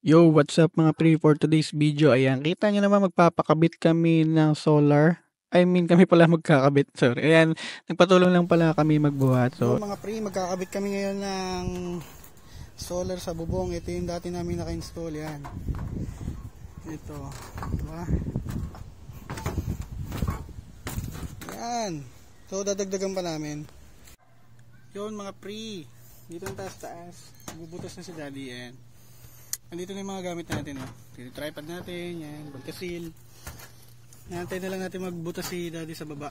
Yo, what's up mga pre for today's video? Ayan, kita nyo naman magpapakabit kami ng solar. I mean, kami pala magkakabit. Sorry. Ayan, nagpatulong lang pala kami magbuhat. Yo So, mga pre, magkakabit kami ngayon ng solar sa bubong. Ito yung dati namin naka-install yan. Ito, diba? Yan. So dadagdagan pa namin. Yun mga pre, dito ang taas-taas. Bubutas na si daddy yan. Andito na yung mga gamit natin. Dito tripod natin, yan, bagkasil. Nantay na lang natin magbutas si daddy sa baba.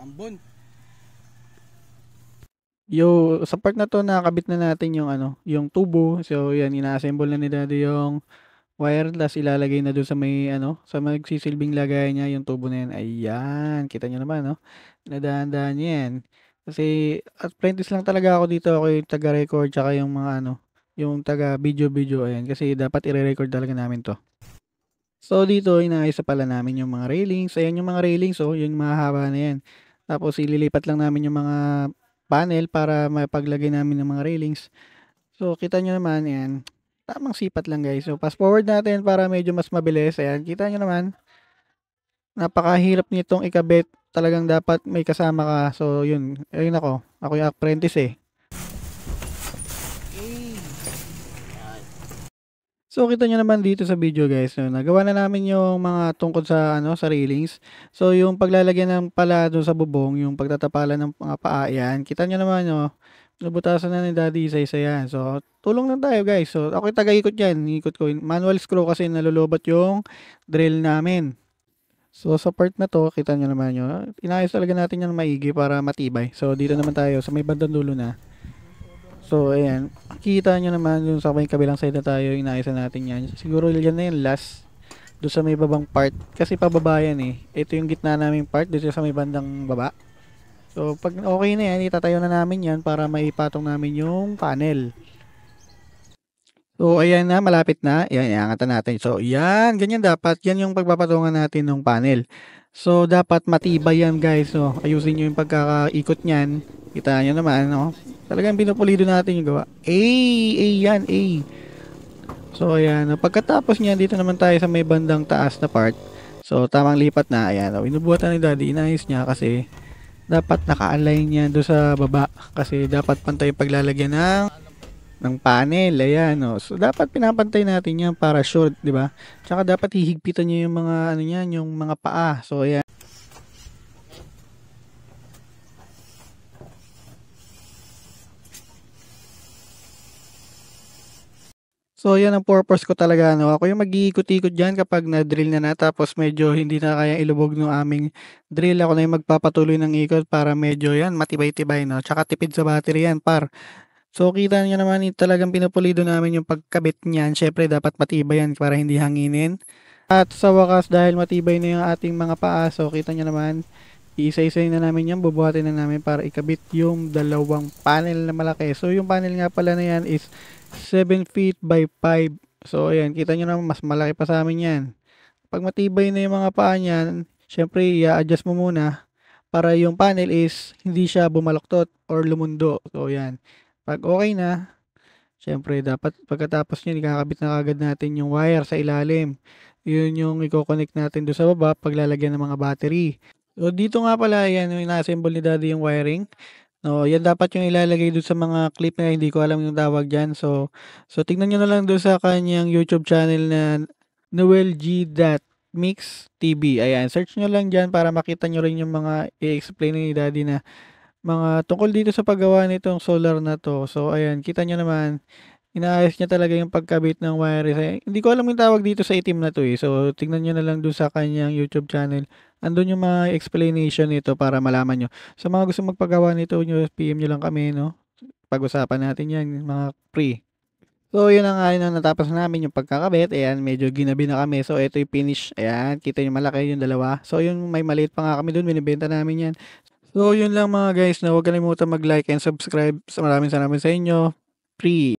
Ambon. yo, sa part na to nakakabit na natin yung yung tubo. So, yan, ina-assemble na ni Daddy yung wireless, ilalagay na doon sa may sa magsisilbing lagay niya yung tubo na yan. Ayan, kita nyo naman, no? Nadahan-dahan niya yan. Kasi apprentice lang talaga ako dito. Ako yung taga-record tsaka yung mga yung taga-video-video. Ayan, kasi dapat i-record talaga namin to. So, dito inaayos na pala namin yung mga railings. Ayan yung mga railings, oh, yung mahaba na yan. Tapos ililipat lang namin yung mga panel para mapaglagay namin ng mga railings. So, kita nyo naman, yan. Tamang sipat lang guys. So, fast forward natin para medyo mas mabilis. Ayan, kita nyo naman. Napakahirap nitong ikabit. Talagang dapat may kasama ka. So, yun. Ayun ako. Ako yung apprentice eh. So, kita nyo naman dito sa video guys. So, nagawa na namin yung mga tungkol sa sa railings. So, yung paglalagyan ng pala doon sa bubong, yung pagtatapalan ng mga paa, yan. Kita nyo naman, no? Nabutasan na ni Daddy isa-isa yan. So, tulong lang tayo guys. So, ako yung taga-ikot yan. Ikot ko. Manual screw kasi nalulubat yung drill namin. So, sa part na to, kita nyo naman yun. Inayos talaga natin yan maigi para matibay. So, dito naman tayo sa may bandang dulo na. So, ayan. Kita nyo naman yung sa may kabilang side na tayo, inayos na natin yan. Siguro yan na yung last. Doon sa may babang part. Kasi pababa yan eh. Ito yung gitna naming part. Dito sa may bandang baba. So, pag okay na yan, itatayo na namin yan para maipatong namin yung panel. So, ayan na, malapit na. Ayan, iangatan natin. So, yan, ganyan dapat. Yan yung pagpapatungan natin ng panel. So, dapat matibay yan, guys. So, ayusin nyo yung pagkakaikot niyan. Kita nyo naman, no? Talagang pinupulido natin yung gawa. Yan, A. So, ayan. Pagkatapos niyan, dito naman tayo sa may bandang taas na part. So, tamang lipat na. Ayan, inubuhatan ni Daddy. Inayos niya kasi dapat naka-align yan doon sa baba. Kasi dapat pantay yung paglalagyan ng panel. Ayan, no. So, dapat pinapantay natin yan para sure, di ba? Tsaka dapat hihigpitan nyo yung mga, yung mga paa. So, ayan. So, yan ang purpose ko talaga, no. Ako yung mag-iikot-ikot dyan kapag na-drill na tapos medyo hindi na kaya ilubog ng aming drill. Ako na yung magpapatuloy ng ikot para medyo yan, matibay-tibay, no. Tsaka tipid sa battery yan, par. So, kita niyo naman talagang pinupulido namin yung pagkabit niyan. Syempre, dapat matibay yan para hindi hanginin. At sa wakas, dahil matibay na yung ating mga paa, so kita niyo naman, iisa-isay na namin yan, bubuhatin na namin para ikabit yung dalawang panel na malaki. So, yung panel nga pala na yan is 7 feet by 5. So, ayan, kita nyo naman, mas malaki pa sa amin yan. Pag matibay na yung mga paa niyan, syempre, i-adjust mo muna para yung panel is hindi siya bumaloktot or lumundo. So, ayan. Pag okay na, syempre, dapat pagkatapos nyo, ikakabit na kagad natin yung wire sa ilalim. Yun yung i-connect natin doon sa baba paglalagyan ng mga battery. So, dito nga pala, yan, yung ina-assemble ni Daddy yung wiring. No, yan dapat yung ilalagay doon sa mga clip na hindi ko alam yung tawag diyan. So tingnan niyo na lang doon sa kanyang YouTube channel na Noel G. Mix TV. Ayan, search niyo lang diyan para makita niyo rin yung mga i-explain ni Daddy na mga tungkol dito sa paggawa nitong solar na to. So ayan, kita niyo naman inaayos niya talaga yung pagkabit ng wire. Hindi ko alam yung tawag dito sa itim na to eh. So tingnan niyo na lang doon sa kanyang YouTube channel. Andun yung mga explanation nito para malaman nyo. Sa mga gusto magpagawa nito, PM nyo lang kami, no? Pag-usapan natin yan, mga pre. So, yun na nga yun, natapos na namin yung pagkakabit. Ayan, medyo ginabi na kami. So, ito yung finish. Ayan, kita yung malaki yung dalawa. So, yung may maliit pa nga kami dun, binibenta namin yan. So, yun lang mga guys, na huwag kalimutan mag-like and subscribe. Maraming salamat sa inyo. Pre.